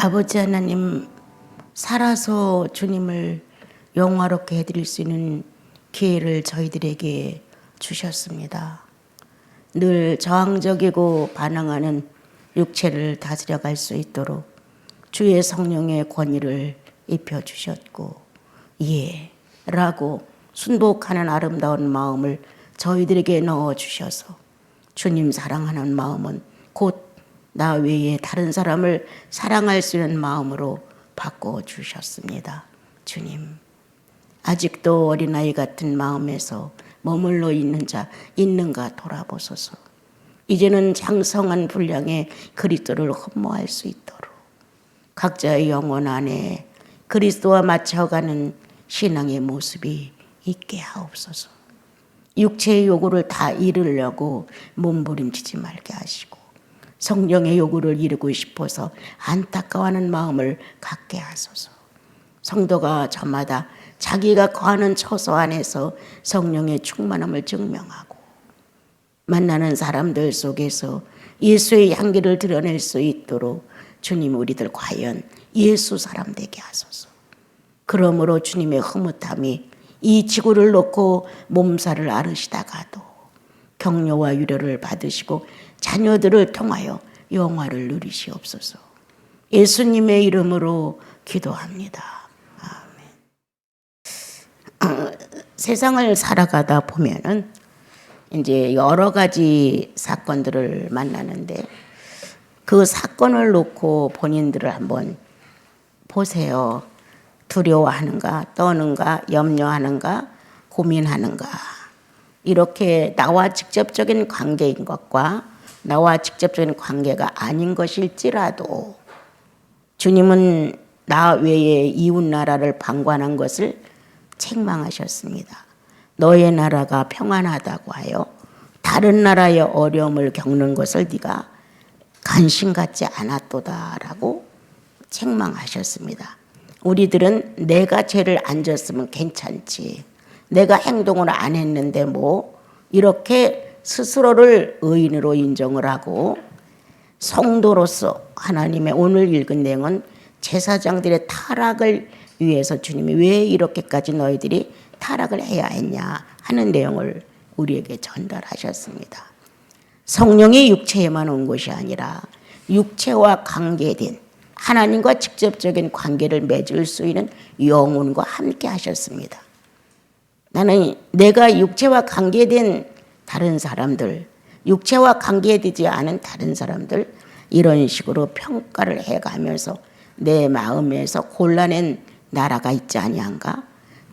아버지 하나님, 살아서 주님을 영화롭게 해드릴 수 있는 기회를 저희들에게 주셨습니다. 늘 저항적이고 반항하는 육체를 다스려갈 수 있도록 주의 성령의 권위를 입혀주셨고, 예 라고 순복하는 아름다운 마음을 저희들에게 넣어주셔서 주님 사랑하는 마음은 곧 나 외에 다른 사람을 사랑할 수 있는 마음으로 바꿔주셨습니다. 주님, 아직도 어린아이 같은 마음에서 머물러 있는 자 있는가 돌아보소서. 이제는 장성한 분량의 그리스도를 흠모할 수 있도록 각자의 영혼 안에 그리스도와 맞춰가는 신앙의 모습이 있게 하옵소서. 육체의 요구를 다 이루려고 몸부림치지 말게 하시고 성령의 요구를 이루고 싶어서 안타까워하는 마음을 갖게 하소서. 성도가 저마다 자기가 거하는 처소 안에서 성령의 충만함을 증명하고 만나는 사람들 속에서 예수의 향기를 드러낼 수 있도록 주님, 우리들 과연 예수 사람 되게 하소서. 그러므로 주님의 흐뭇함이 이 지구를 놓고 몸살을 앓으시다가도 격려와 위로를 받으시고 자녀들을 통하여 영화를 누리시옵소서. 예수님의 이름으로 기도합니다. 아멘. 세상을 살아가다 보면은 이제 여러 가지 사건들을 만나는데 그 사건을 놓고 본인들을 한번 보세요. 두려워하는가, 떠는가, 염려하는가, 고민하는가. 이렇게 나와 직접적인 관계인 것과 나와 직접적인 관계가 아닌 것일지라도 주님은 나 외에 이웃 나라를 방관한 것을 책망하셨습니다. 너의 나라가 평안하다고 하여 다른 나라의 어려움을 겪는 것을 네가 관심 갖지 않았도다라고 책망하셨습니다. 우리들은 내가 죄를 안 졌으면 괜찮지, 내가 행동을 안 했는데 뭐 이렇게 스스로를 의인으로 인정을 하고, 성도로서 하나님의 오늘 읽은 내용은 제사장들의 타락을 위해서 주님이 왜 이렇게까지 너희들이 타락을 해야 했냐 하는 내용을 우리에게 전달하셨습니다. 성령이 육체에만 온 것이 아니라 육체와 관계된 하나님과 직접적인 관계를 맺을 수 있는 영혼과 함께 하셨습니다. 나는 내가 육체와 관계된 다른 사람들, 육체와 관계되지 않은 다른 사람들, 이런 식으로 평가를 해가면서 내 마음에서 골라낸 나라가 있지 아니한가?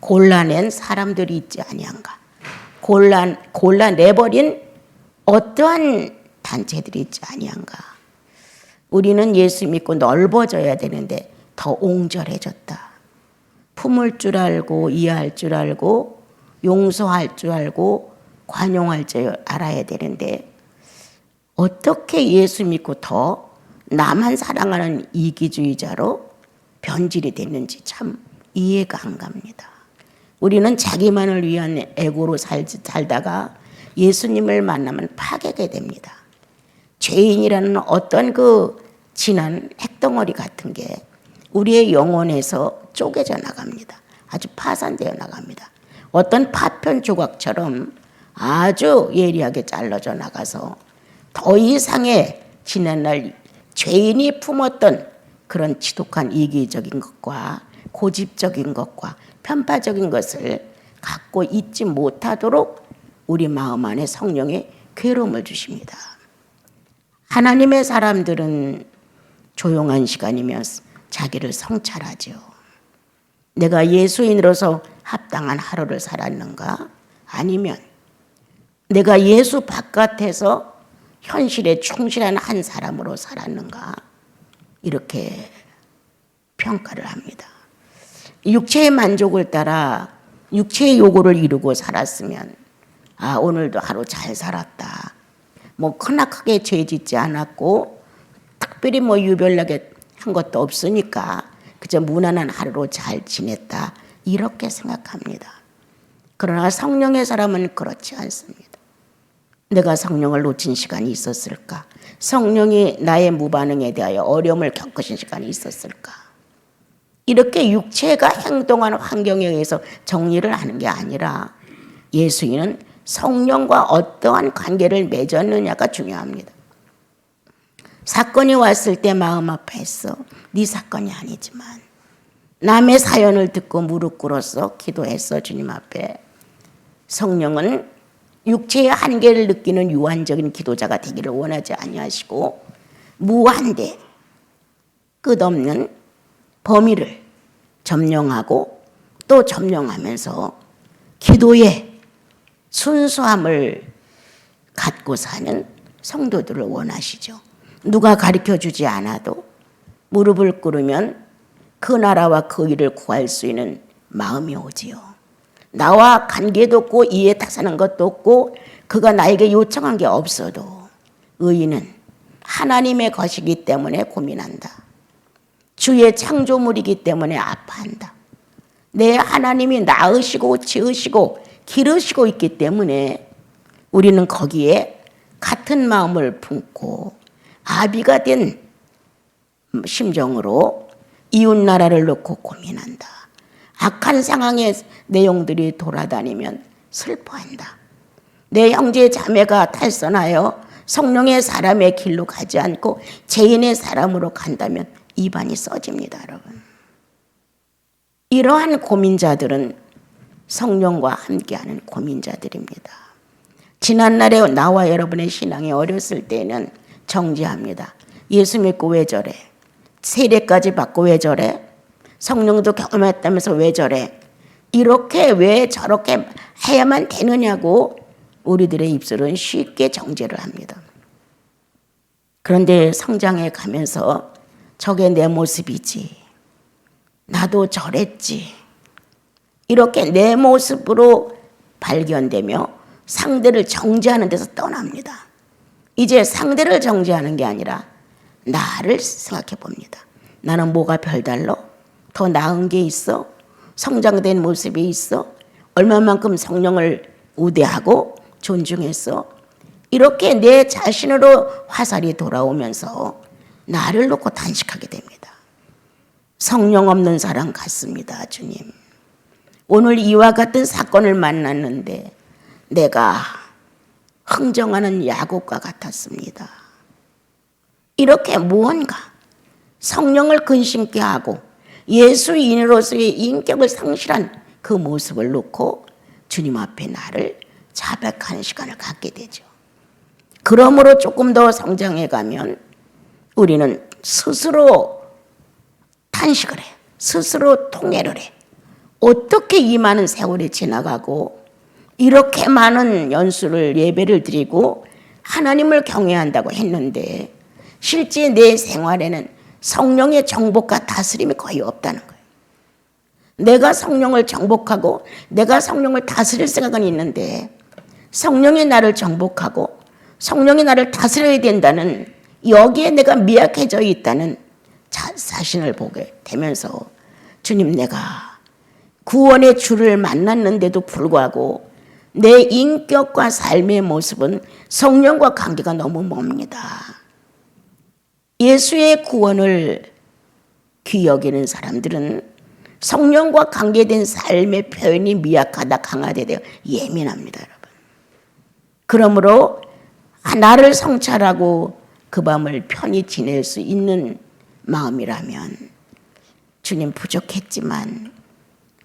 골라낸 사람들이 있지 아니한가? 골라내버린 어떠한 단체들이 있지 아니한가? 우리는 예수 믿고 넓어져야 되는데 더 옹졸해졌다. 품을 줄 알고 이해할 줄 알고 용서할 줄 알고 관용할 줄 알아야 되는데 어떻게 예수 믿고 더 나만 사랑하는 이기주의자로 변질이 됐는지 참 이해가 안 갑니다. 우리는 자기만을 위한 에고로 살다가 예수님을 만나면 파괴가 됩니다. 죄인이라는 어떤 그 진한 핵덩어리 같은 게 우리의 영혼에서 쪼개져 나갑니다. 아주 파산되어 나갑니다. 어떤 파편 조각처럼 아주 예리하게 잘라져 나가서 더 이상의 지난날 죄인이 품었던 그런 지독한 이기적인 것과 고집적인 것과 편파적인 것을 갖고 있지 못하도록 우리 마음 안에 성령의 괴로움을 주십니다. 하나님의 사람들은 조용한 시간이면 자기를 성찰하죠. 내가 예수인으로서 합당한 하루를 살았는가? 아니면 내가 예수 바깥에서 현실에 충실한 한 사람으로 살았는가? 이렇게 평가를 합니다. 육체의 만족을 따라 육체의 요구를 이루고 살았으면 오늘도 하루 잘 살았다. 뭐 크나크게 죄 짓지 않았고 특별히 뭐 유별나게 한 것도 없으니까 그저 무난한 하루로 잘 지냈다. 이렇게 생각합니다. 그러나 성령의 사람은 그렇지 않습니다. 내가 성령을 놓친 시간이 있었을까? 성령이 나의 무반응에 대하여 어려움을 겪으신 시간이 있었을까? 이렇게 육체가 행동하는 환경에 의해서 정리를 하는 게 아니라 예수님은 성령과 어떠한 관계를 맺었느냐가 중요합니다. 사건이 왔을 때 마음 아파했어. 네 사건이 아니지만 남의 사연을 듣고 무릎 꿇었어. 기도했어. 주님 앞에. 성령은 육체의 한계를 느끼는 유한적인 기도자가 되기를 원하지 아니하시고 무한대 끝없는 범위를 점령하고 또 점령하면서 기도의 순수함을 갖고 사는 성도들을 원하시죠. 누가 가르쳐주지 않아도 무릎을 꿇으면 그 나라와 그 일을 구할 수 있는 마음이 오지요. 나와 관계도 없고 이해 타산한 것도 없고 그가 나에게 요청한 게 없어도 의인은 하나님의 것이기 때문에 고민한다. 주의 창조물이기 때문에 아파한다. 내 하나님이 낳으시고 지으시고 기르시고 있기 때문에 우리는 거기에 같은 마음을 품고 아비가 된 심정으로 이웃나라를 놓고 고민한다. 악한 상황의 내용들이 돌아다니면 슬퍼한다. 내 형제 자매가 탈선하여 성령의 사람의 길로 가지 않고 죄인의 사람으로 간다면 입안이 써집니다, 여러분. 이러한 고민자들은 성령과 함께하는 고민자들입니다. 지난날에 나와 여러분의 신앙이 어렸을 때는 정지합니다. 예수 믿고 왜 저래? 세례까지 받고 왜 저래? 성령도 경험했다면서 왜 저래? 이렇게 왜 저렇게 해야만 되느냐고 우리들의 입술은 쉽게 정죄를 합니다. 그런데 성장해 가면서 저게 내 모습이지. 나도 저랬지. 이렇게 내 모습으로 발견되며 상대를 정죄하는 데서 떠납니다. 이제 상대를 정죄하는 게 아니라 나를 생각해 봅니다. 나는 뭐가 별달러? 더 나은 게 있어? 성장된 모습이 있어? 얼마만큼 성령을 우대하고 존중했어? 이렇게 내 자신으로 화살이 돌아오면서 나를 놓고 단식하게 됩니다. 성령 없는 사람 같습니다, 주님. 오늘 이와 같은 사건을 만났는데 내가 흥정하는 야곱과 같았습니다. 이렇게 무언가 성령을 근심케 하고 예수인으로서의 인격을 상실한 그 모습을 놓고 주님 앞에 나를 자백하는 시간을 갖게 되죠. 그러므로 조금 더 성장해 가면 우리는 스스로 탄식을 해. 스스로 통회를 해. 어떻게 이 많은 세월이 지나가고 이렇게 많은 연수를 예배를 드리고 하나님을 경외한다고 했는데 실제 내 생활에는 성령의 정복과 다스림이 거의 없다는 거예요. 내가 성령을 정복하고 내가 성령을 다스릴 생각은 있는데 성령이 나를 정복하고 성령이 나를 다스려야 된다는 여기에 내가 미약해져 있다는 자신을 보게 되면서 주님, 내가 구원의 주를 만났는데도 불구하고 내 인격과 삶의 모습은 성령과 관계가 너무 멉니다. 예수의 구원을 귀히 여기는 사람들은 성령과 관계된 삶의 표현이 미약하다, 강하다 되어 예민합니다, 여러분. 그러므로 나를 성찰하고 그 밤을 편히 지낼 수 있는 마음이라면 주님, 부족했지만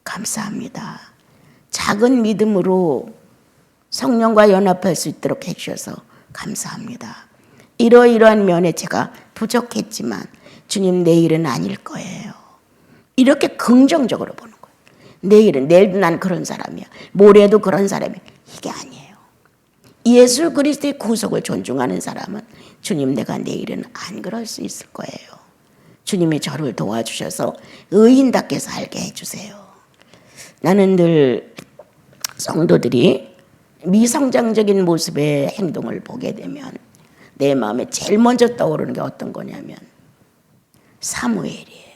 감사합니다. 작은 믿음으로 성령과 연합할 수 있도록 해주셔서 감사합니다. 이러이러한 면에 제가 부족했지만 주님, 내일은 아닐 거예요. 이렇게 긍정적으로 보는 거예요. 내일도 난 그런 사람이야. 모레도 그런 사람이야. 이게 아니에요. 예수 그리스도의 구속을 존중하는 사람은 주님, 내가 내일은 안 그럴 수 있을 거예요. 주님이 저를 도와주셔서 의인답게 살게 해주세요. 나는 늘 성도들이 미성장적인 모습의 행동을 보게 되면 내 마음에 제일 먼저 떠오르는 게 어떤 거냐면 사무엘이에요.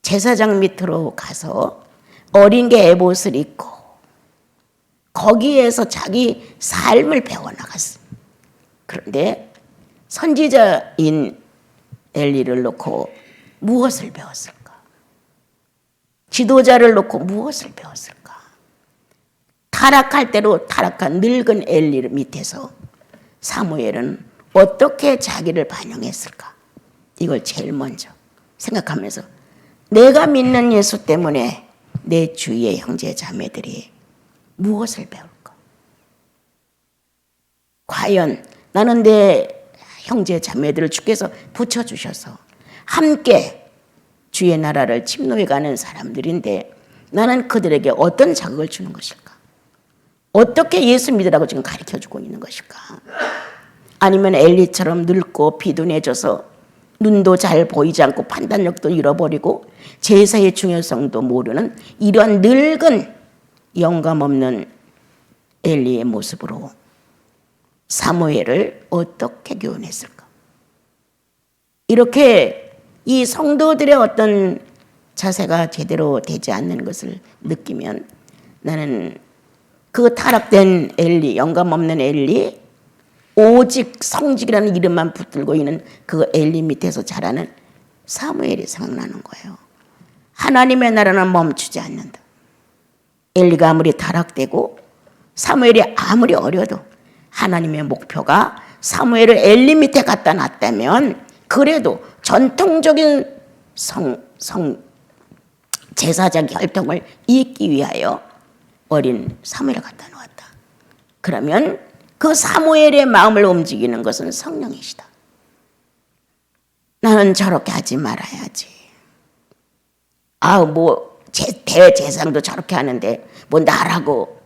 제사장 밑으로 가서 어린 게 에봇을 입고 거기에서 자기 삶을 배워나갔습니다. 그런데 선지자인 엘리를 놓고 무엇을 배웠을까? 지도자를 놓고 무엇을 배웠을까? 타락할 대로 타락한 늙은 엘리 밑에서 사무엘은 어떻게 자기를 반영했을까? 이걸 제일 먼저 생각하면서 내가 믿는 예수 때문에 내 주위의 형제 자매들이 무엇을 배울까? 과연 나는 내 형제 자매들을 주께서 붙여주셔서 함께 주의 나라를 침노해가는 사람들인데 나는 그들에게 어떤 자극을 주는 것일까? 어떻게 예수 믿으라고 지금 가르쳐주고 있는 것일까? 아니면 엘리처럼 늙고 비둔해져서 눈도 잘 보이지 않고 판단력도 잃어버리고 제사의 중요성도 모르는 이런 늙은 영감 없는 엘리의 모습으로 사무엘을 어떻게 교훈했을까? 이렇게 이 성도들의 어떤 자세가 제대로 되지 않는 것을 느끼면 나는 그 타락된 엘리, 영감 없는 엘리, 오직 성직이라는 이름만 붙들고 있는 그 엘리 밑에서 자라는 사무엘이 생각나는 거예요. 하나님의 나라는 멈추지 않는다. 엘리가 아무리 타락되고 사무엘이 아무리 어려도 하나님의 목표가 사무엘을 엘리 밑에 갖다 놨다면 그래도 전통적인 제사장 혈통을 잇기 위하여 어린 사무엘을 갖다 놓았다. 그러면 그 사무엘의 마음을 움직이는 것은 성령이시다. 나는 저렇게 하지 말아야지. 대제사장도 저렇게 하는데 뭐 나라고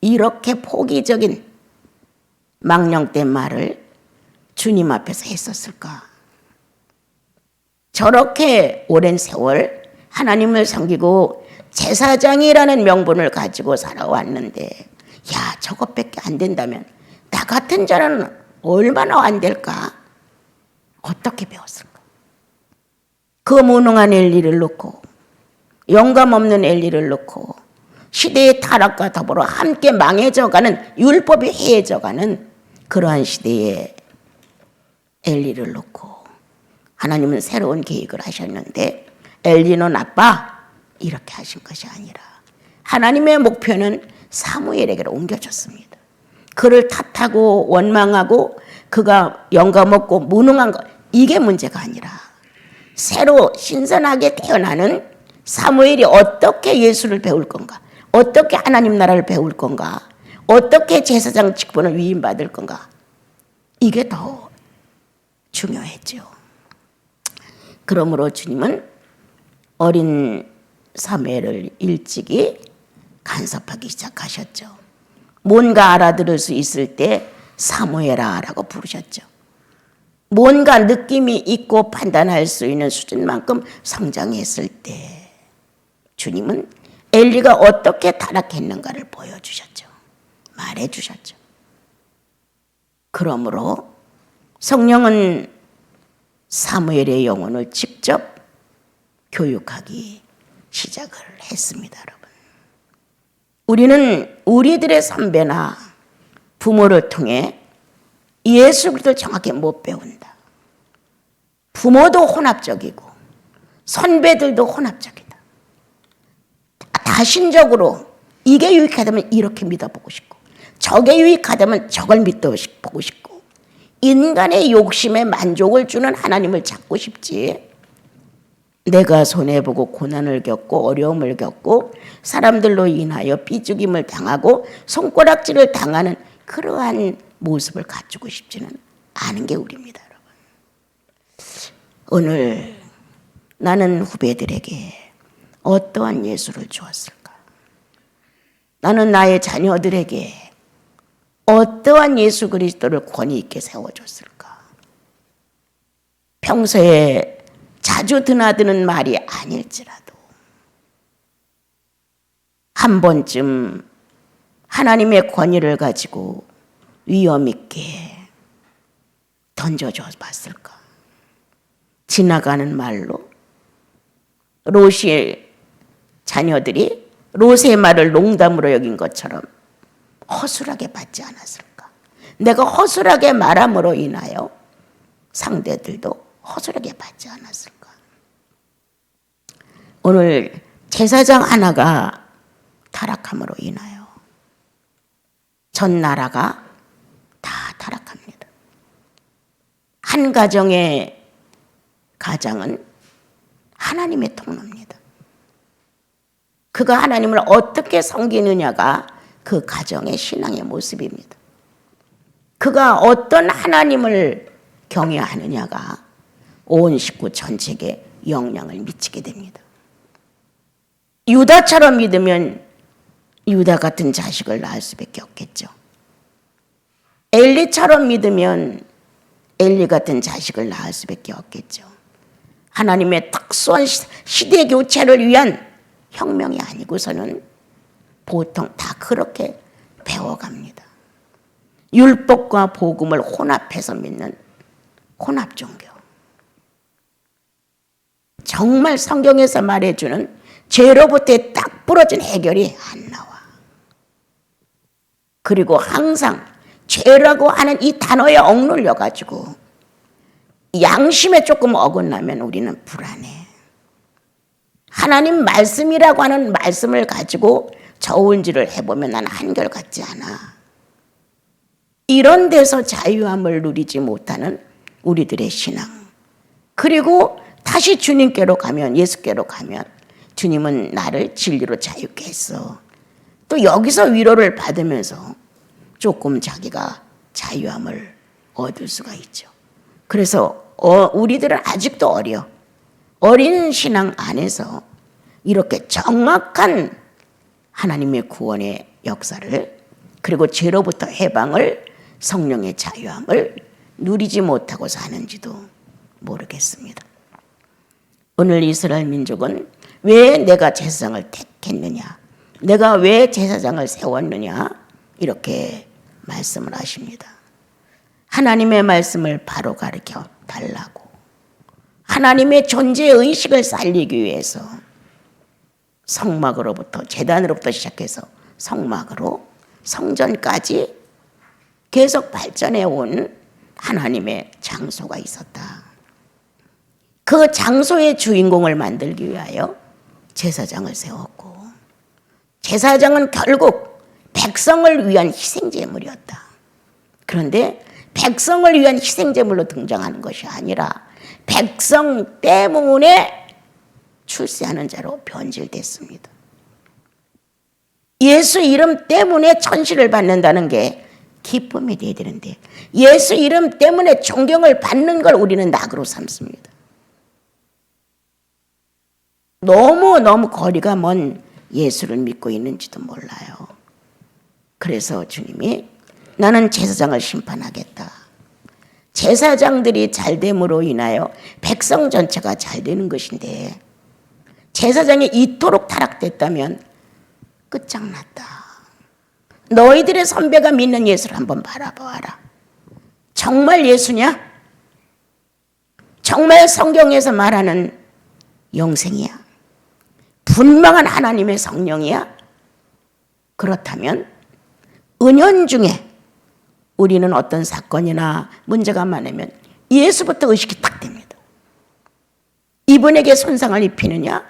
이렇게 포기적인 망령된 말을 주님 앞에서 했었을까? 저렇게 오랜 세월 하나님을 섬기고 제사장이라는 명분을 가지고 살아왔는데 야 저것밖에 안 된다면 나 같은 자는 얼마나 안 될까? 어떻게 배웠을까? 그 무능한 엘리를 놓고 영감 없는 엘리를 놓고 시대의 타락과 더불어 함께 망해져가는 율법이 해해져가는 그러한 시대의 엘리를 놓고 하나님은 새로운 계획을 하셨는데 엘리는 나빠 이렇게 하신 것이 아니라 하나님의 목표는 사무엘에게로 옮겨졌습니다. 그를 탓하고 원망하고 그가 영감 없고 무능한 것 이게 문제가 아니라 새로 신선하게 태어나는 사무엘이 어떻게 예수를 배울 건가, 어떻게 하나님 나라를 배울 건가, 어떻게 제사장 직분을 위임받을 건가 이게 더 중요했죠. 그러므로 주님은 어린 사무엘을 일찍이 간섭하기 시작하셨죠. 뭔가 알아들을 수 있을 때 사무엘아 라고 부르셨죠. 뭔가 느낌이 있고 판단할 수 있는 수준만큼 성장했을 때 주님은 엘리가 어떻게 타락했는가를 보여주셨죠. 말해주셨죠. 그러므로 성령은 사무엘의 영혼을 직접 교육하기 시작을 했습니다, 여러분. 우리는 우리들의 선배나 부모를 통해 예수 그리스도를 정확히 못 배운다. 부모도 혼합적이고 선배들도 혼합적이다. 다신적으로 이게 유익하다면 이렇게 믿어보고 싶고 저게 유익하다면 저걸 믿어보고 싶고 인간의 욕심에 만족을 주는 하나님을 찾고 싶지 내가 손해보고 고난을 겪고 어려움을 겪고 사람들로 인하여 삐죽임을 당하고 손가락질을 당하는 그러한 모습을 갖추고 싶지는 않은 게 우리입니다, 여러분. 오늘 나는 후배들에게 어떠한 예수를 주었을까? 나는 나의 자녀들에게 어떠한 예수 그리스도를 권위 있게 세워줬을까? 평소에 자주 드나드는 말이 아닐지라도 한 번쯤 하나님의 권위를 가지고 위험 있게 던져줘 봤을까? 지나가는 말로 롯의 자녀들이 롯의 말을 농담으로 여긴 것처럼 허술하게 받지 않았을까? 내가 허술하게 말함으로 인하여 상대들도 허술하게 받지 않았을까? 오늘 제사장 하나가 타락함으로 인하여 전 나라가 다 타락합니다. 한 가정의 가장은 하나님의 통로입니다. 그가 하나님을 어떻게 섬기느냐가 그 가정의 신앙의 모습입니다. 그가 어떤 하나님을 경외하느냐가 온 식구 전체에 영향을 미치게 됩니다. 유다처럼 믿으면 유다 같은 자식을 낳을 수밖에 없겠죠. 엘리처럼 믿으면 엘리 같은 자식을 낳을 수밖에 없겠죠. 하나님의 특수한 시대 교체를 위한 혁명이 아니고서는 보통 다 그렇게 배워갑니다. 율법과 복음을 혼합해서 믿는 혼합 종교. 정말 성경에서 말해주는 죄로부터 딱 부러진 해결이 안 나와. 그리고 항상 죄라고 하는 이 단어에 억눌려가지고 양심에 조금 어긋나면 우리는 불안해. 하나님 말씀이라고 하는 말씀을 가지고 저울질을 해보면 나는 한결같지 않아. 이런 데서 자유함을 누리지 못하는 우리들의 신앙. 그리고 다시 주님께로 가면, 예수께로 가면 주님은 나를 진리로 자유케 했어. 또 여기서 위로를 받으면서 조금 자기가 자유함을 얻을 수가 있죠. 그래서 우리들은 아직도 어려. 어린 신앙 안에서 이렇게 정확한 하나님의 구원의 역사를, 그리고 죄로부터 해방을, 성령의 자유함을 누리지 못하고 사는지도 모르겠습니다. 오늘 이스라엘 민족은 왜 내가 제사장을 택했느냐, 내가 왜 제사장을 세웠느냐, 이렇게 말씀을 하십니다. 하나님의 말씀을 바로 가르쳐 달라고, 하나님의 존재의식을 살리기 위해서 성막으로부터, 제단으로부터 시작해서 성막으로 성전까지 계속 발전해 온 하나님의 장소가 있었다. 그 장소의 주인공을 만들기 위하여 제사장을 세웠고, 제사장은 결국 백성을 위한 희생제물이었다. 그런데 백성을 위한 희생제물로 등장하는 것이 아니라 백성 때문에 출세하는 자로 변질됐습니다. 예수 이름 때문에 천시를 받는다는 게 기쁨이 되어야 되는데, 예수 이름 때문에 존경을 받는 걸 우리는 낙으로 삼습니다. 너무 거리가 먼 예수를 믿고 있는지도 몰라요. 그래서 주님이 나는 제사장을 심판하겠다. 제사장들이 잘됨으로 인하여 백성 전체가 잘 되는 것인데, 제사장이 이토록 타락됐다면 끝장났다. 너희들의 선배가 믿는 예수를 한번 바라보아라. 정말 예수냐? 정말 성경에서 말하는 영생이야? 분명한 하나님의 성령이야? 그렇다면 은연중에 우리는 어떤 사건이나 문제가 많으면 예수부터 의식이 딱 됩니다. 이분에게 손상을 입히느냐,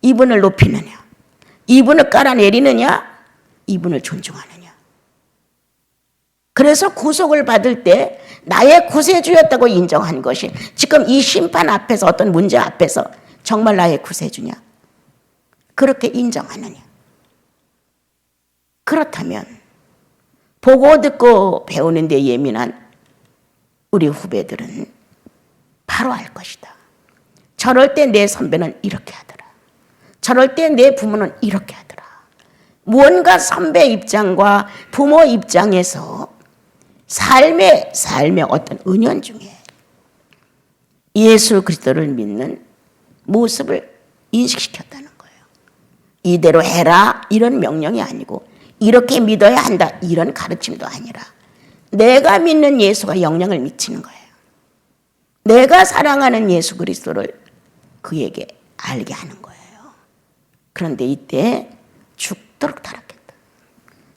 이분을 높이느냐, 이분을 깔아내리느냐, 이분을 존중하느냐. 그래서 구속을 받을 때 나의 구세주였다고 인정한 것이 지금 이 심판 앞에서, 어떤 문제 앞에서 정말 나의 구세주냐, 그렇게 인정하느냐. 그렇다면 보고 듣고 배우는 데 예민한 우리 후배들은 바로 알 것이다. 저럴 때 내 선배는 이렇게 하더라. 저럴 때 내 부모는 이렇게 하더라. 무언가 선배 입장과 부모 입장에서 삶의 어떤 은연 중에 예수 그리스도를 믿는 모습을 인식시켰다는 거예요. 이대로 해라 이런 명령이 아니고, 이렇게 믿어야 한다 이런 가르침도 아니라, 내가 믿는 예수가 영향을 미치는 거예요. 내가 사랑하는 예수 그리스도를 그에게 알게 하는 거예요. 그런데 이때 죽도록 타락했다.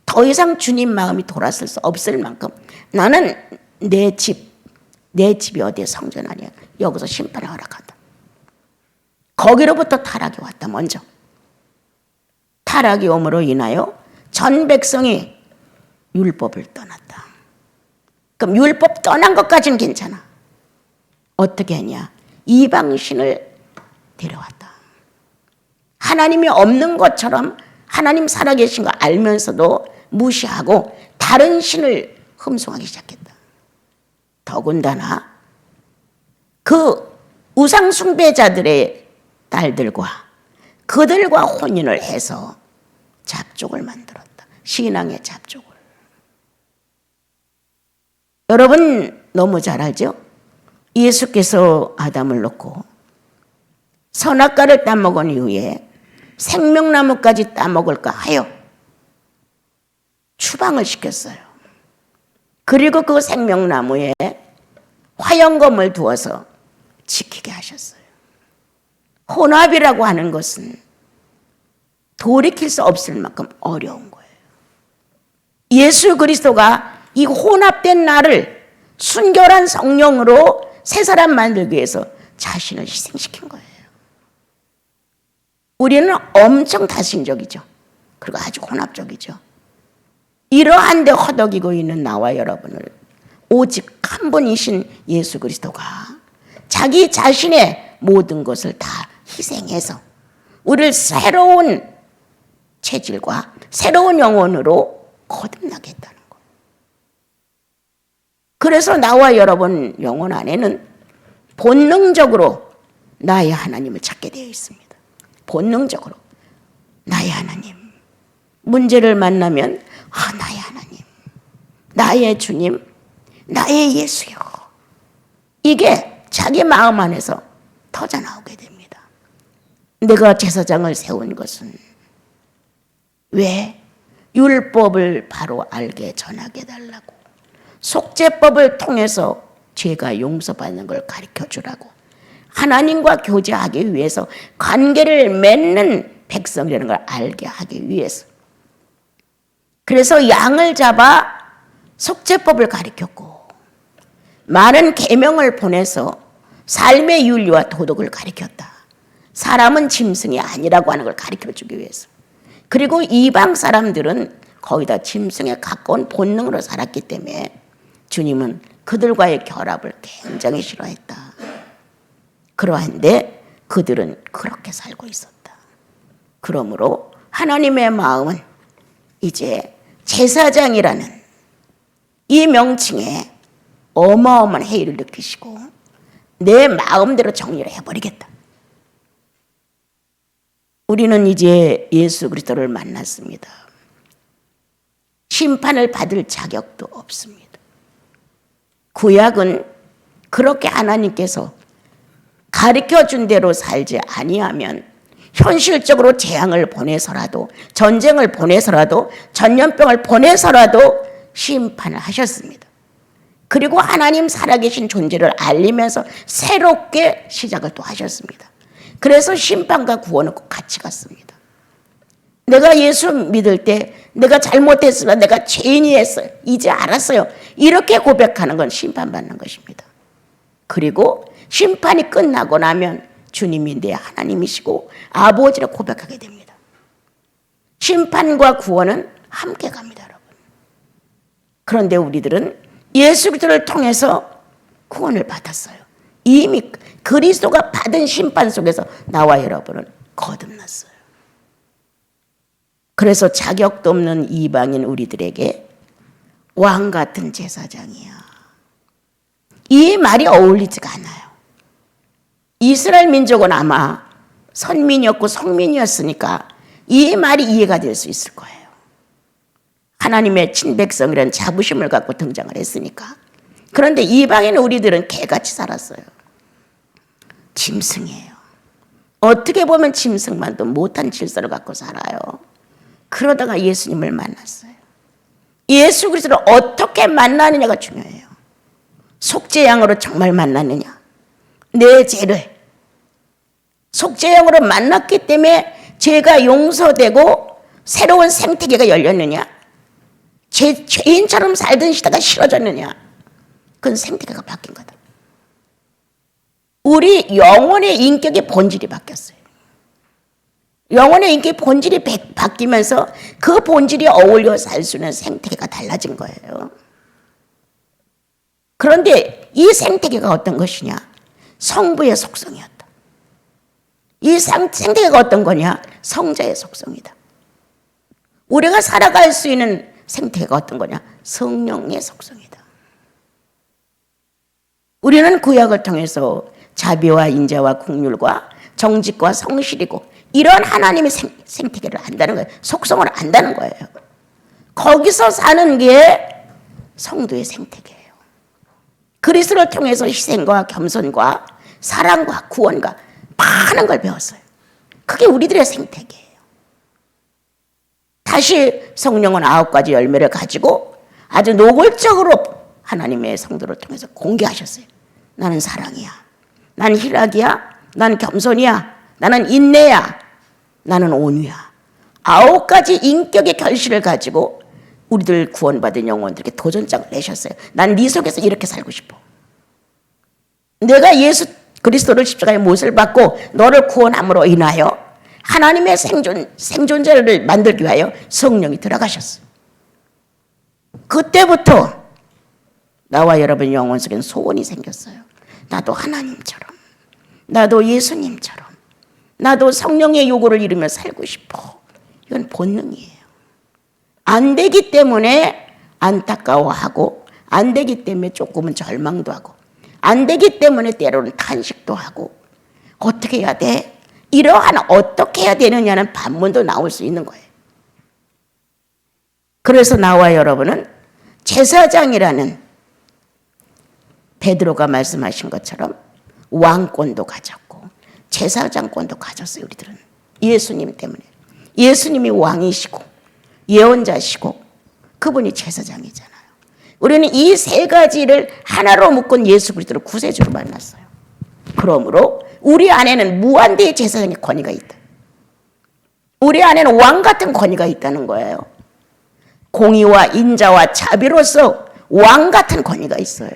더 이상 주님 마음이 돌았을 수 없을 만큼 나는 내 집이 어디에 성전 아니야. 여기서 심판을 허락한다. 거기로부터 타락이 왔다. 먼저 타락이 옴으로 인하여 전 백성이 율법을 떠났다. 그럼 율법 떠난 것까지는 괜찮아. 어떻게 했냐? 이방신을 데려왔다. 하나님이 없는 것처럼 하나님 살아계신 거 알면서도 무시하고 다른 신을 흠숭하기 시작했다. 더군다나 그 우상 숭배자들의 딸들과 그들과 혼인을 해서 잡족을 만들었다. 신앙의 잡족을. 여러분 너무 잘 알죠? 예수께서 아담을 놓고 선악과를 따먹은 이후에 생명나무까지 따먹을까 하여 추방을 시켰어요. 그리고 그 생명나무에 화영검을 두어서 지키게 하셨어요. 혼합이라고 하는 것은 돌이킬 수 없을 만큼 어려운 거예요. 예수 그리스도가 이 혼합된 나를 순결한 성령으로 새 사람 만들기 위해서 자신을 희생시킨 거예요. 우리는 엄청 다신적이죠. 그리고 아주 혼합적이죠. 이러한 데 허덕이고 있는 나와 여러분을 오직 한 분이신 예수 그리스도가 자기 자신의 모든 것을 다 희생해서 우리를 새로운 체질과 새로운 영혼으로 거듭나게 했다는 거예요. 그래서 나와 여러분 영혼 안에는 본능적으로 나의 하나님을 찾게 되어 있습니다. 본능적으로 나의 하나님. 문제를 만나면 나의 하나님, 나의 주님, 나의 예수요. 이게 자기 마음 안에서 터져나오게 됩니다. 내가 제사장을 세운 것은 왜? 율법을 바로 알게 전하게 해달라고, 속죄법을 통해서 죄가 용서받는 걸 가르쳐주라고, 하나님과 교제하기 위해서 관계를 맺는 백성이라는 걸 알게 하기 위해서. 그래서 양을 잡아 속죄법을 가르쳤고 많은 계명을 보내서 삶의 윤리와 도덕을 가르쳤다. 사람은 짐승이 아니라고 하는 걸 가르쳐주기 위해서. 그리고 이방 사람들은 거의 다 짐승에 가까운 본능으로 살았기 때문에 주님은 그들과의 결합을 굉장히 싫어했다. 그러한데 그들은 그렇게 살고 있었다. 그러므로 하나님의 마음은 이제 제사장이라는 이 명칭에 어마어마한 해이를 느끼시고 내 마음대로 정리를 해버리겠다. 우리는 이제 예수 그리스도를 만났습니다. 심판을 받을 자격도 없습니다. 구약은 그렇게 하나님께서 가르쳐준 대로 살지 아니하면 현실적으로 재앙을 보내서라도, 전쟁을 보내서라도, 전염병을 보내서라도 심판을 하셨습니다. 그리고 하나님 살아계신 존재를 알리면서 새롭게 시작을 또 하셨습니다. 그래서 심판과 구원은 꼭 같이 갔습니다. 내가 예수 믿을 때 내가 잘못했으나 내가 죄인이 했어요. 이제 알았어요. 이렇게 고백하는 건 심판받는 것입니다. 그리고 심판이 끝나고 나면 주님이 내 하나님이시고 아버지를 고백하게 됩니다. 심판과 구원은 함께 갑니다, 여러분. 그런데 우리들은 예수 그리스도를 통해서 구원을 받았어요. 이미 그리스도가 받은 심판 속에서 나와 여러분은 거듭났어요. 그래서 자격도 없는 이방인 우리들에게 왕 같은 제사장이야. 이 말이 어울리지가 않아요. 이스라엘 민족은 아마 선민이었고 성민이었으니까 이 말이 이해가 될 수 있을 거예요. 하나님의 친백성이라는 자부심을 갖고 등장을 했으니까. 그런데 이방인 우리들은 개같이 살았어요. 짐승이에요. 어떻게 보면 짐승만도 못한 질서를 갖고 살아요. 그러다가 예수님을 만났어요. 예수 그리스도를 어떻게 만나느냐가 중요해요. 속죄양으로 정말 만났느냐? 내 죄를 속죄양으로 만났기 때문에 죄가 용서되고 새로운 생태계가 열렸느냐? 죄인처럼 살던 시대가 싫어졌느냐? 그건 생태계가 바뀐 거다. 우리 영혼의 인격의 본질이 바뀌었어요. 영혼의 인격의 본질이 바뀌면서 그 본질이 어울려 살 수 있는 생태계가 달라진 거예요. 그런데 이 생태계가 어떤 것이냐? 성부의 속성이었다. 이 생태계가 어떤 거냐? 성자의 속성이다. 우리가 살아갈 수 있는 생태계가 어떤 거냐? 성령의 속성이다. 우리는 구약을 통해서 자비와 인자와 긍휼과 정직과 성실이고 이런 하나님의 생태계를 안다는 거예요. 속성을 안다는 거예요. 거기서 사는 게 성도의 생태계예요. 그리스도를 통해서 희생과 겸손과 사랑과 구원과 많은 걸 배웠어요. 그게 우리들의 생태계예요. 다시 성령은 9가지 열매를 가지고 아주 노골적으로 하나님의 성도를 통해서 공개하셨어요. 나는 사랑이야. 나는 희락이야. 나는 겸손이야. 나는 인내야. 나는 온유야. 9가지 인격의 결실을 가지고 우리들 구원받은 영혼들에게 도전장을 내셨어요. 난 네 속에서 이렇게 살고 싶어. 내가 예수 그리스도를 십자가에 못을 받고 너를 구원함으로 인하여 하나님의 생존자를 만들기 위하여 성령이 들어가셨어요. 그때부터 나와 여러분 영혼 속에는 소원이 생겼어요. 나도 하나님처럼, 나도 예수님처럼, 나도 성령의 요구를 이루며 살고 싶어. 이건 본능이에요. 안 되기 때문에 안타까워하고, 안 되기 때문에 조금은 절망도 하고, 안 되기 때문에 때로는 탄식도 하고, 어떻게 해야 돼? 이러한 어떻게 해야 되느냐는 반문도 나올 수 있는 거예요. 그래서 나와 여러분은 제사장이라는 베드로가 말씀하신 것처럼 왕권도 가졌고 제사장권도 가졌어요. 우리들은 예수님 때문에. 예수님이 왕이시고 예언자시고 그분이 제사장이잖아요. 우리는 이 세 가지를 하나로 묶은 예수 그리스도를 구세주로 만났어요. 그러므로 우리 안에는 무한대의 제사장의 권위가 있다. 우리 안에는 왕 같은 권위가 있다는 거예요. 공의와 인자와 자비로서 왕 같은 권위가 있어요.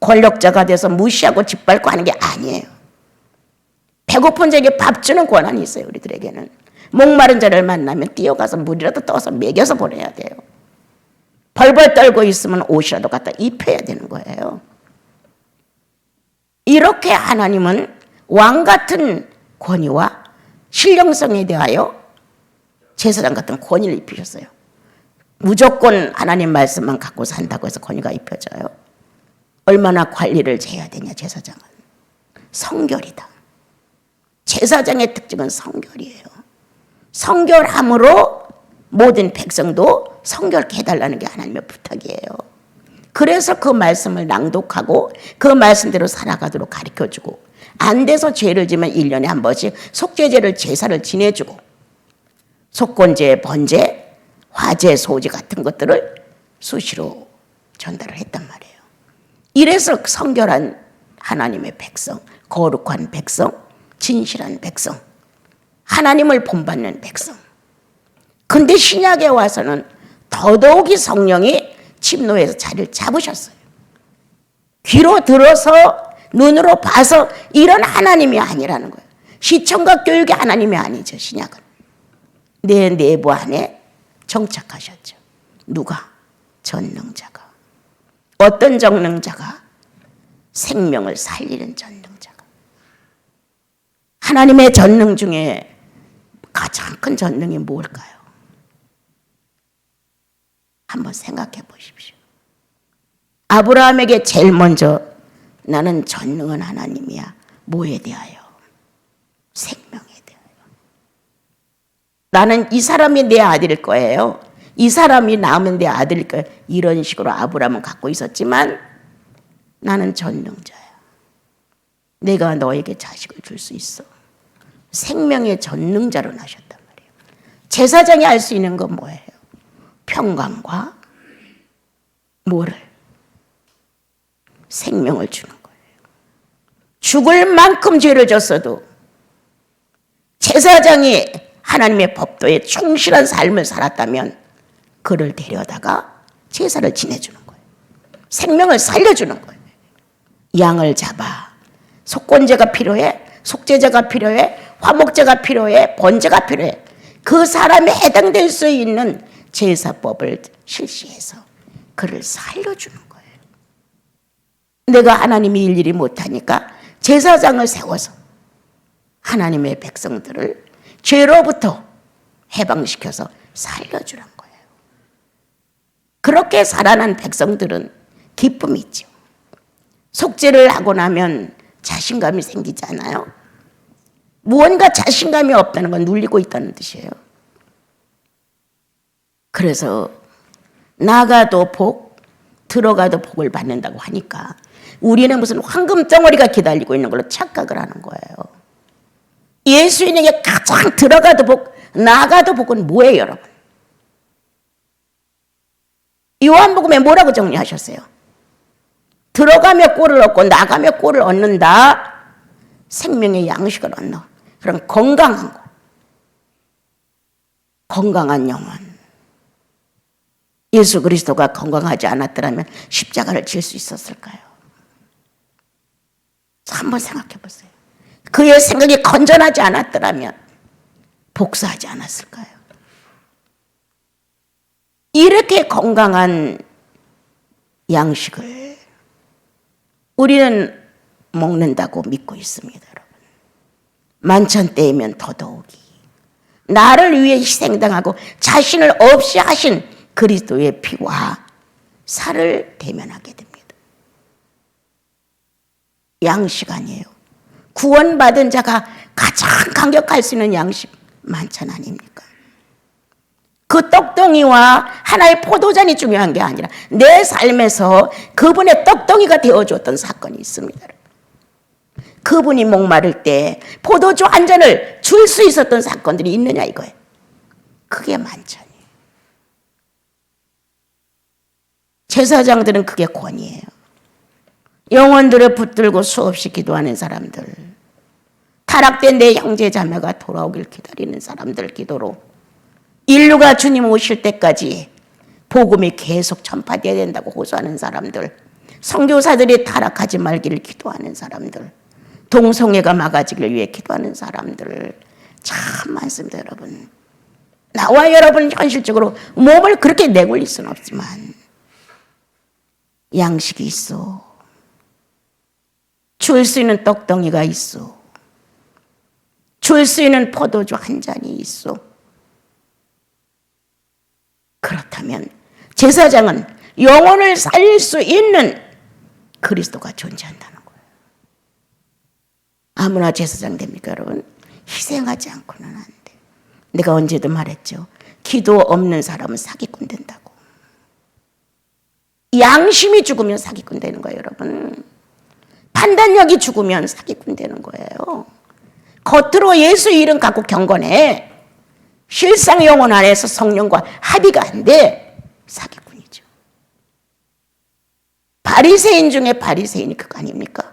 권력자가 돼서 무시하고 짓밟고 하는 게 아니에요. 배고픈 자에게 밥 주는 권한이 있어요. 우리들에게는. 목마른 자를 만나면 뛰어가서 물이라도 떠서 먹여서 보내야 돼요. 벌벌 떨고 있으면 옷이라도 갖다 입혀야 되는 거예요. 이렇게 하나님은 왕 같은 권위와 신령성에 대하여 제사장 같은 권위를 입히셨어요. 무조건 하나님 말씀만 갖고 산다고 해서 권위가 입혀져요. 얼마나 관리를 해야 되냐 제사장은. 성결이다. 제사장의 특징은 성결이에요. 성결함으로 모든 백성도 성결케 해달라는 게 하나님의 부탁이에요. 그래서 그 말씀을 낭독하고 그 말씀대로 살아가도록 가르쳐주고 안 돼서 죄를 지면 1년에 한 번씩 속죄제를 제사를 지내주고 속건제, 번제, 화제, 소제 같은 것들을 수시로 전달을 했단 말이에요. 이래서 성결한 하나님의 백성, 거룩한 백성, 진실한 백성, 하나님을 본받는 백성. 근데 신약에 와서는 더더욱이 성령이 침노해서 자리를 잡으셨어요. 귀로 들어서 눈으로 봐서 이런 하나님이 아니라는 거예요. 시청각 교육의 하나님이 아니죠. 신약은. 내 내부 안에 정착하셨죠. 누가? 전능자가. 어떤 전능자가? 생명을 살리는 전능자가. 하나님의 전능 중에 가장 큰 전능이 뭘까요? 한번 생각해 보십시오. 아브라함에게 제일 먼저 나는 전능한 하나님이야. 뭐에 대하여? 생명에 대하여. 나는 이 사람이 내 아들일 거예요. 이 사람이 낳으면 내 아들일 거예요. 이런 식으로 아브라함은 갖고 있었지만 나는 전능자야. 내가 너에게 자식을 줄 수 있어. 생명의 전능자로 나셨단 말이에요. 제사장이 할 수 있는 건 뭐예요? 평강과 뭐를? 생명을 주는 거예요. 죽을 만큼 죄를 졌어도 제사장이 하나님의 법도에 충실한 삶을 살았다면 그를 데려다가 제사를 지내주는 거예요. 생명을 살려주는 거예요. 양을 잡아 속건제가 필요해, 속죄제가 필요해, 화목제가 필요해, 번제가 필요해. 그 사람에 해당될 수 있는 제사법을 실시해서 그를 살려주는 거예요. 내가 하나님이 일일이 못하니까 제사장을 세워서 하나님의 백성들을 죄로부터 해방시켜서 살려주는 거예요. 그렇게 살아난 백성들은 기쁨이 있죠. 속죄를 하고 나면 자신감이 생기잖아요. 무언가 자신감이 없다는 건 눌리고 있다는 뜻이에요. 그래서 나가도 복, 들어가도 복을 받는다고 하니까 우리는 무슨 황금 덩어리가 기다리고 있는 걸로 착각을 하는 거예요. 예수인에게 가장 들어가도 복, 나가도 복은 뭐예요, 여러분? 요한복음에 뭐라고 정리하셨어요? 들어가며 꼴을 얻고 나가며 꼴을 얻는다. 생명의 양식을 얻는 그런 건강한 거. 건강한 영혼. 예수 그리스도가 건강하지 않았더라면 십자가를 질 수 있었을까요? 한번 생각해 보세요. 그의 생각이 건전하지 않았더라면 복수하지 않았을까요? 이렇게 건강한 양식을 우리는 먹는다고 믿고 있습니다, 여러분. 만천때이면 더더욱이 나를 위해 희생당하고 자신을 없이 하신 그리스도의 피와 살을 대면하게 됩니다. 양식 아니에요. 구원받은 자가 가장 감격할 수 있는 양식 만찬 아닙니까? 그 떡덩이와 하나의 포도잔이 중요한 게 아니라 내 삶에서 그분의 떡덩이가 되어줬던 사건이 있습니다. 그분이 목마를 때 포도주 한 잔을 줄 수 있었던 사건들이 있느냐 이거예요. 그게 만찬이에요. 제사장들은 그게 권위예요. 영혼들을 붙들고 수없이 기도하는 사람들, 타락된 내 형제 자매가 돌아오길 기다리는 사람들 기도로 인류가 주님 오실 때까지 복음이 계속 전파되어야 된다고 호소하는 사람들, 선교사들이 타락하지 말기를 기도하는 사람들, 동성애가 막아지길 위해 기도하는 사람들 참 많습니다, 여러분. 나와 여러분 현실적으로 몸을 그렇게 내굴릴 수는 없지만 양식이 있어. 줄 수 있는 떡덩이가 있어. 줄 수 있는 포도주 한 잔이 있어. 그렇다면 제사장은 영혼을 살릴 수 있는 그리스도가 존재한다는 거예요. 아무나 제사장 됩니까, 여러분? 희생하지 않고는 안 돼. 내가 언제도 말했죠. 기도 없는 사람은 사기꾼 된다고. 양심이 죽으면 사기꾼 되는 거예요, 여러분. 판단력이 죽으면 사기꾼 되는 거예요. 겉으로 예수 이름 갖고 경건해. 실상 영혼 안에서 성령과 합의가 안 돼. 사기꾼이죠. 바리새인 중에 바리새인이 그거 아닙니까?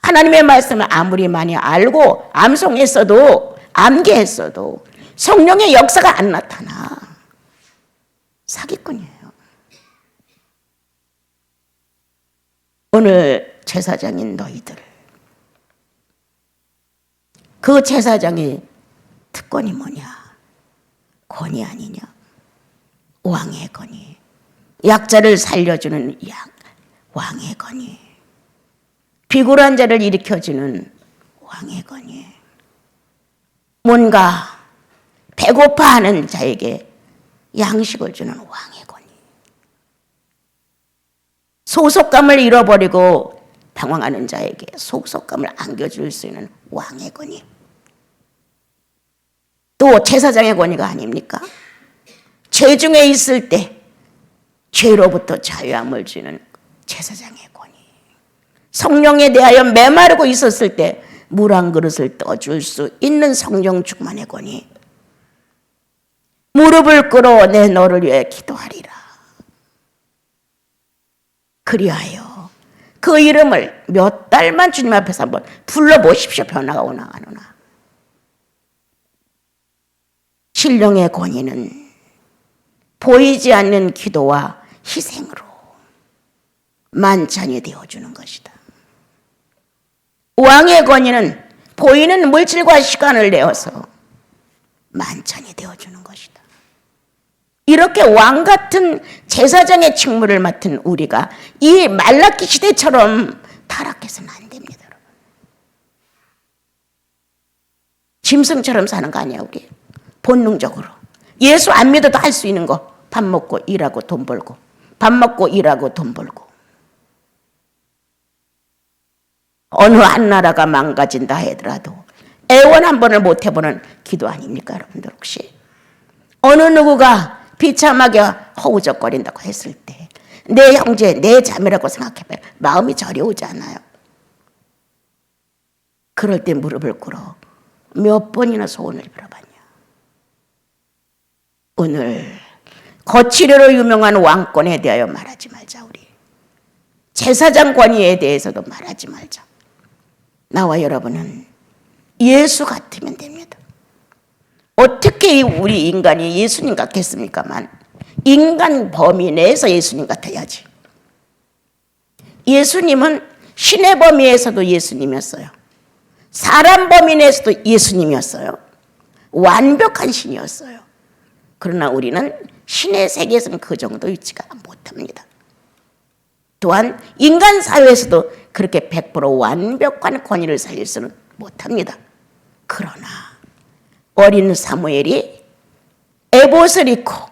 하나님의 말씀을 아무리 많이 알고 암송했어도 암기했어도 성령의 역사가 안 나타나. 사기꾼이에요. 오늘 제사장인 너희들, 그 제사장의 특권이 뭐냐? 권위 아니냐? 왕의 권위. 약자를 살려주는 왕의 권위. 비굴한 자를 일으켜주는 왕의 권위. 뭔가 배고파하는 자에게 양식을 주는 왕의 권위. 소속감을 잃어버리고 방황하는 자에게 소속감을 안겨줄 수 있는 왕의 권위. 또 제사장의 권위가 아닙니까? 죄 중에 있을 때 죄로부터 자유함을 주는 제사장의 권위. 성령에 대하여 메마르고 있었을 때 물 한 그릇을 떠줄 수 있는 성령 충만의 권위. 무릎을 꿇어 내 너를 위해 기도하리라. 그리하여 그 이름을 몇 달만 주님 앞에서 한번 불러보십시오. 변화가 오나 안 오나. 신령의 권위는 보이지 않는 기도와 희생으로 만찬이 되어주는 것이다. 왕의 권위는 보이는 물질과 시간을 내어서 만찬이 되어주는 것이다. 이렇게 왕 같은 제사장의 직무를 맡은 우리가 이 말라기 시대처럼 타락해서는 안 됩니다. 여러분. 짐승처럼 사는 거 아니야 우리. 본능적으로. 예수 안 믿어도 할 수 있는 거. 밥 먹고 일하고 돈 벌고. 밥 먹고 일하고 돈 벌고. 어느 한 나라가 망가진다 하더라도 애원 한 번을 못 해보는 기도 아닙니까 여러분들 혹시? 어느 누구가 비참하게 허우적거린다고 했을 때 내 형제, 내 자매라고 생각해봐요. 마음이 저려오지 않아요? 그럴 때 무릎을 꿇어 몇 번이나 소원을 빌어봤냐. 오늘 거칠애로 유명한 왕권에 대하여 말하지 말자 우리. 제사장 권위에 대해서도 말하지 말자. 나와 여러분은 예수 같으면 됩니다. 어떻게 우리 인간이 예수님 같겠습니까만 인간 범위 내에서 예수님 같아야지. 예수님은 신의 범위에서도 예수님이었어요. 사람 범위 내에서도 예수님이었어요. 완벽한 신이었어요. 그러나 우리는 신의 세계에서는 그 정도 위치가 못합니다. 또한 인간 사회에서도 그렇게 100% 완벽한 권위를 살릴 수는 못합니다. 그러나 어린 사무엘이 에봇을 입고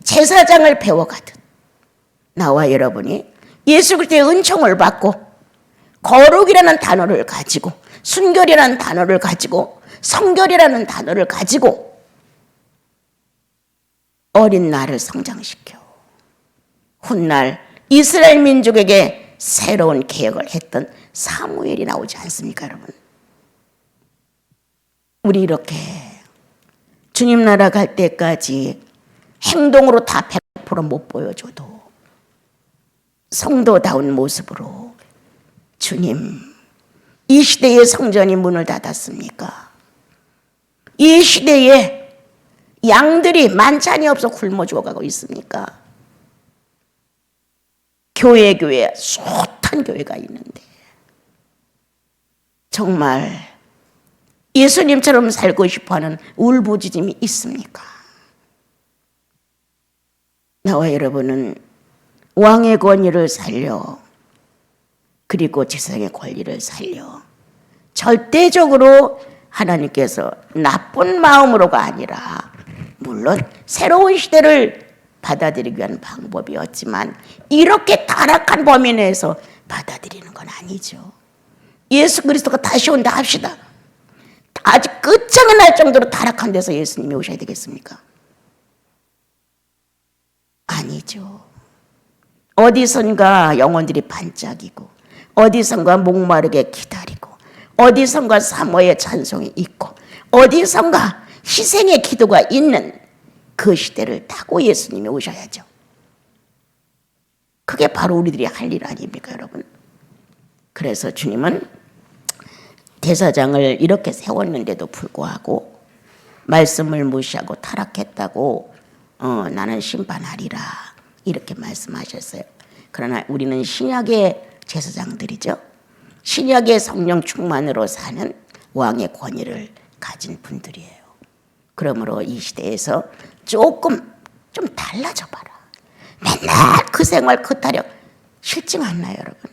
제사장을 배워가듯 나와 여러분이 예수 그리스도의 은총을 받고 거룩이라는 단어를 가지고 순결이라는 단어를 가지고 성결이라는 단어를 가지고 어린 나를 성장시켜 훗날 이스라엘 민족에게 새로운 개혁을 했던 사무엘이 나오지 않습니까 여러분? 우리 이렇게 주님 나라 갈 때까지 행동으로 다 100% 못 보여줘도 성도다운 모습으로 주님 이 시대의 성전이 문을 닫았습니까? 이 시대에 양들이 만찬이 없어 굶어 죽어가고 있습니까? 교회에 숱한 교회가 있는데 정말 예수님처럼 살고 싶어하는 울부짖음이 있습니까? 나와 여러분은 왕의 권위를 살려 그리고 제사장의 권리를 살려 절대적으로 하나님께서 나쁜 마음으로가 아니라 물론 새로운 시대를 받아들이기 위한 방법이었지만 이렇게 타락한 범위 내에서 받아들이는 건 아니죠. 예수 그리스도가 다시 온다 합시다. 아직 끝장이 날 정도로 타락한 데서 예수님이 오셔야 되겠습니까? 아니죠. 어디선가 영혼들이 반짝이고 어디선가 목마르게 기다리고 어디선가 사모의 찬송이 있고 어디선가 희생의 기도가 있는 그 시대를 타고 예수님이 오셔야죠. 그게 바로 우리들이 할 일 아닙니까 여러분? 그래서 주님은 제사장을 이렇게 세웠는데도 불구하고 말씀을 무시하고 타락했다고 나는 심판하리라 이렇게 말씀하셨어요. 그러나 우리는 신약의 제사장들이죠. 신약의 성령 충만으로 사는 왕의 권위를 가진 분들이에요. 그러므로 이 시대에서 조금 좀 달라져 봐라. 맨날 그 생활 그 타력 싫지 않나요 여러분?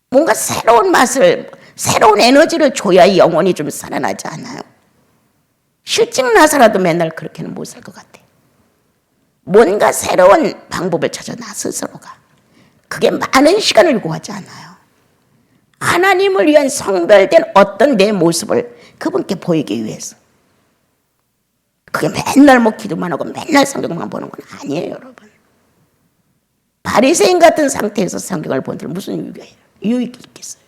뭔가 새로운 맛을 새로운 에너지를 줘야 이 영혼이 좀 살아나지 않아요? 실증나서라도 맨날 그렇게는 못 살 것 같아. 뭔가 새로운 방법을 찾아 나 스스로가. 그게 많은 시간을 요구하지 않아요. 하나님을 위한 성별된 어떤 내 모습을 그분께 보이기 위해서. 그게 맨날 뭐 기도만 하고 맨날 성경만 보는 건 아니에요 여러분. 바리새인 같은 상태에서 성경을 본들 무슨 유익이 있겠어요?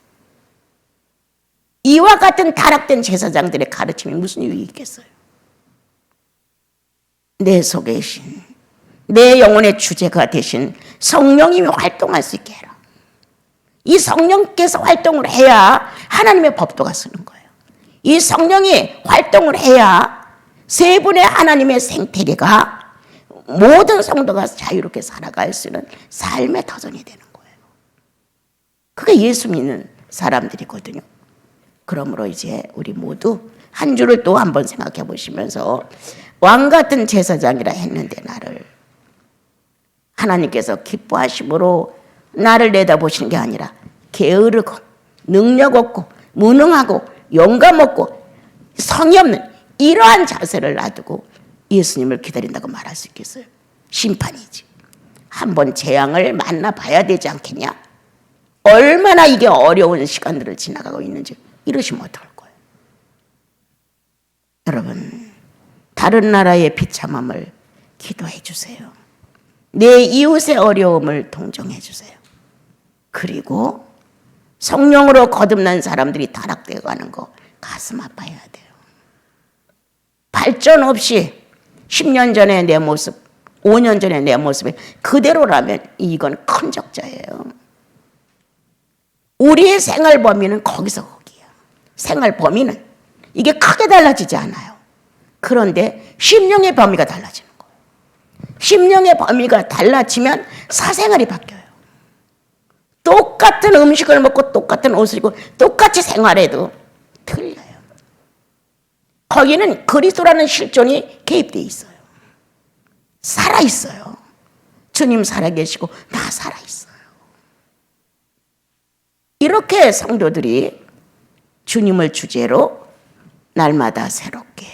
이와 같은 타락된 제사장들의 가르침이 무슨 유익이 있겠어요? 내 속에 계신 내 영혼의 주제가 되신 성령님이 활동할 수 있게 해라. 이 성령께서 활동을 해야 하나님의 법도가 쓰는 거예요. 이 성령이 활동을 해야 세 분의 하나님의 생태계가 모든 성도가 자유롭게 살아갈 수 있는 삶의 터전이 되는 거예요. 그게 예수 믿는 사람들이거든요. 그러므로 이제 우리 모두 한 주를 또 한번 생각해 보시면서 왕 같은 제사장이라 했는데 나를 하나님께서 기뻐하심으로 나를 내다보시는 게 아니라 게으르고 능력 없고 무능하고 영감 없고 성의 없는 이러한 자세를 놔두고 예수님을 기다린다고 말할 수 있겠어요? 심판이지. 한번 재앙을 만나봐야 되지 않겠냐? 얼마나 이게 어려운 시간들을 지나가고 있는지 이러시면 어떡할 거예요? 여러분, 다른 나라의 비참함을 기도해 주세요. 내 이웃의 어려움을 동정해 주세요. 그리고 성령으로 거듭난 사람들이 타락되어 가는 거 가슴 아파야 돼요. 발전 없이 10년 전에 내 모습, 5년 전에 내 모습이 그대로라면 이건 큰 적자예요. 우리의 생활 범위는 거기서 거기야. 생활 범위는 이게 크게 달라지지 않아요. 그런데 심령의 범위가 달라지는 거예요. 심령의 범위가 달라지면 사생활이 바뀌어요. 똑같은 음식을 먹고 똑같은 옷을 입고 똑같이 생활해도 틀려요. 거기는 그리스도라는 실존이 개입되어 있어요. 살아있어요. 주님 살아계시고 나 살아있어요. 이렇게 성도들이 주님을 주제로 날마다 새롭게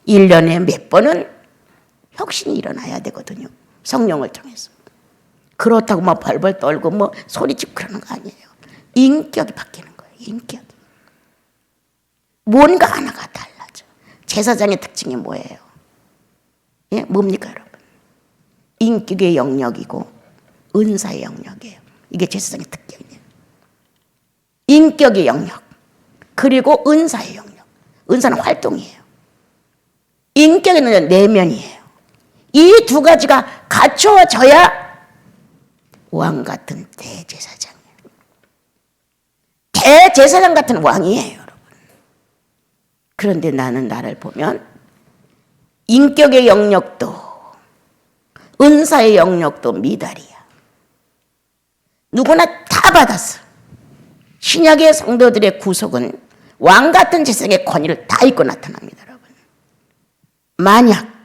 1년에 몇 번은 혁신이 일어나야 되거든요. 성령을 통해서. 그렇다고 막 벌벌 떨고 뭐 소리치고 그러는 거 아니에요. 인격이 바뀌는 거예요. 인격이. 뭔가 하나가 달라져. 제사장의 특징이 뭐예요? 예, 뭡니까 여러분? 인격의 영역이고 은사의 영역이에요. 이게 제사장의 특징이에요. 인격의 영역 그리고 은사의 영역. 은사는 활동이에요. 인격에는 내면이에요. 이 두 가지가 갖추어져야 왕 같은 대제사장이에요. 대제사장 같은 왕이에요, 여러분. 그런데 나는 나를 보면 인격의 영역도 은사의 영역도 미달이야. 누구나 다 받았어. 신약의 성도들의 구속은 왕 같은 제사장의 권위를 다 입고 나타납니다, 여러분. 만약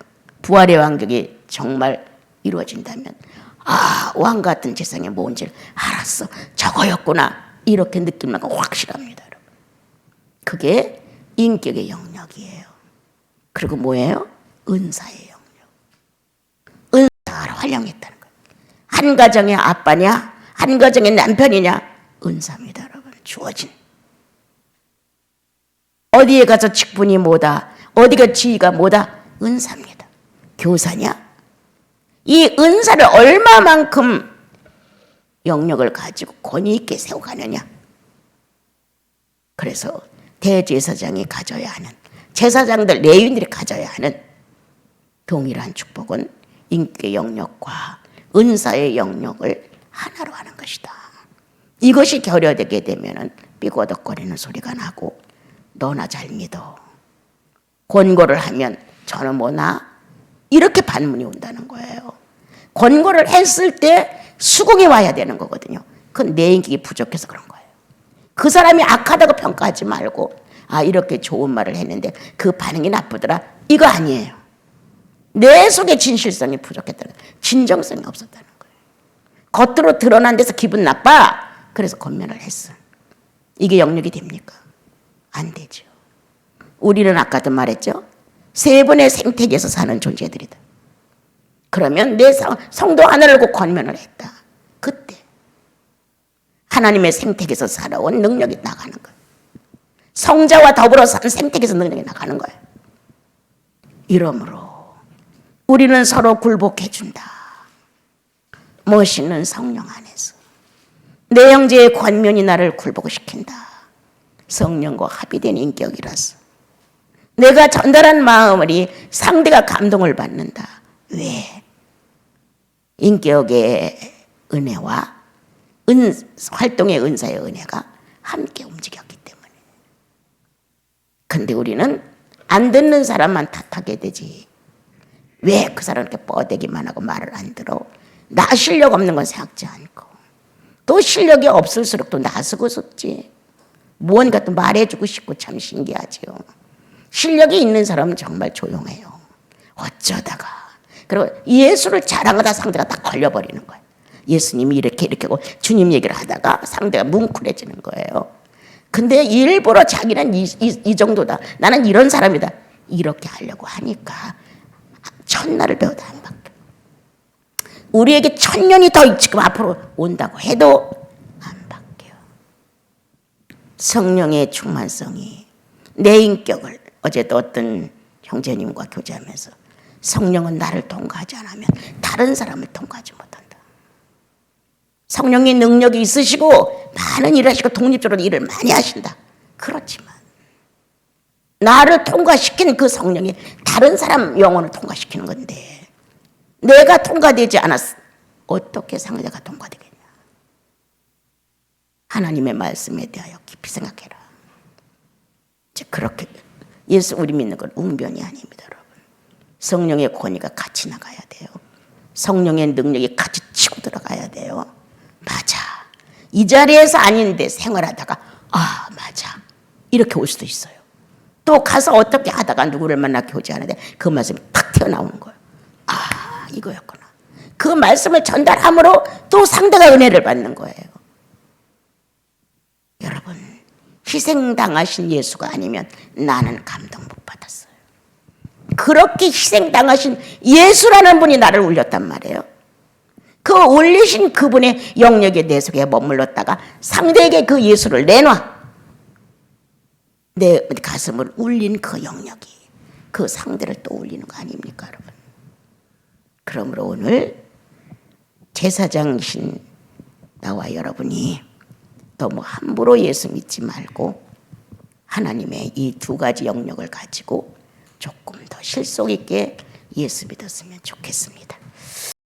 부활의 왕국이 정말 이루어진다면 왕 같은 제사장이 뭔지를 알았어. 저거였구나. 이렇게 느끼는 건 확실합니다, 여러분. 그게 인격의 영역이에요. 그리고 뭐예요? 은사의 영역. 은사가 활용했다는 거예요. 한 가정의 아빠냐, 한 가정의 남편이냐, 은사입니다, 여러분. 주어진. 어디에 가서 직분이 뭐다, 어디가 지위가 뭐다, 은사입니다. 교사냐? 이 은사를 얼마만큼 영역을 가지고 권위 있게 세워가느냐. 그래서 대제사장이 가져야 하는, 제사장들 레위인들이 가져야 하는 동일한 축복은 인격의 영역과 은사의 영역을 하나로 하는 것이다. 이것이 결여되게 되면 삐거덕거리는 소리가 나고 너나 잘 믿어. 권고를 하면 저는 뭐나 이렇게 반문이 온다는 거예요. 권고를 했을 때 수긍이 와야 되는 거거든요. 그건 내 인격이 부족해서 그런 거예요. 그 사람이 악하다고 평가하지 말고 이렇게 좋은 말을 했는데 그 반응이 나쁘더라. 이거 아니에요. 내 속에 진실성이 부족했다는 거예요. 진정성이 없었다는 거예요. 겉으로 드러난 데서 기분 나빠. 그래서 권면을 했어. 이게 영역이 됩니까? 안 되죠. 우리는 아까도 말했죠. 세 번의 생태계에서 사는 존재들이다. 그러면 내 성도 하나를 꼭 권면을 했다. 그때 하나님의 생태계에서 살아온 능력이 나가는 거예요. 성자와 더불어 사는 생태계에서 능력이 나가는 거예요. 이러므로 우리는 서로 굴복해 준다. 멋있는 성령 안에서 내 형제의 권면이 나를 굴복시킨다. 성령과 합의된 인격이라서 내가 전달한 마음이 상대가 감동을 받는다. 왜? 인격의 은혜와 활동의 은사의 은혜가 함께 움직였기 때문에. 근데 우리는 안 듣는 사람만 탓하게 되지. 왜 그 사람 이렇게 뻐대기만 하고 말을 안 들어? 나 실력 없는 건 생각지 않고, 또 실력이 없을수록 또 나서고 싶지. 무언가 또 말해주고 싶고 참 신기하죠. 실력이 있는 사람은 정말 조용해요. 어쩌다가. 그리고 예수를 자랑하다 상대가 딱 걸려버리는 거예요. 예수님이 이렇게 하고 주님 얘기를 하다가 상대가 뭉클해지는 거예요. 근데 일부러 자기는 이 정도다. 나는 이런 사람이다. 이렇게 하려고 하니까 천날을 배워도 안 바뀌어. 우리에게 1000년이 더 지금 앞으로 온다고 해도 안 바뀌어. 성령의 충만성이 내 인격을, 어제도 어떤 형제님과 교제하면서 성령은 나를 통과하지 않으면 다른 사람을 통과하지 못한다. 성령의 능력이 있으시고 많은 일을 하시고 독립적으로 일을 많이 하신다. 그렇지만 나를 통과시킨 그 성령이 다른 사람 영혼을 통과시키는 건데, 내가 통과되지 않았어. 어떻게 상대가 통과되겠냐. 하나님의 말씀에 대하여 깊이 생각해라. 그렇게 예수 우리 믿는 건 웅변이 아닙니다, 여러분. 성령의 권위가 같이 나가야 돼요. 성령의 능력이 같이 치고 들어가야 돼요. 맞아. 이 자리에서 아닌데 생활하다가 맞아. 이렇게 올 수도 있어요. 또 가서 어떻게 하다가 누구를 만나 교제하는데 그 말씀이 탁 튀어나오는 거예요. 이거였구나. 그 말씀을 전달함으로 또 상대가 은혜를 받는 거예요. 여러분, 희생당하신 예수가 아니면 나는 감동 못 받았어요. 그렇게 희생당하신 예수라는 분이 나를 울렸단 말이에요. 그 울리신 그분의 영역에 내 속에 머물렀다가 상대에게 그 예수를 내놔. 내 가슴을 울린 그 영역이 그 상대를 또 울리는 거 아닙니까, 여러분? 그러므로 오늘 제사장이신 나와 여러분이 너무 함부로 예수 믿지 말고 하나님의 이 2가지 영역을 가지고 조금 더 실속 있게 예수 믿었으면 좋겠습니다.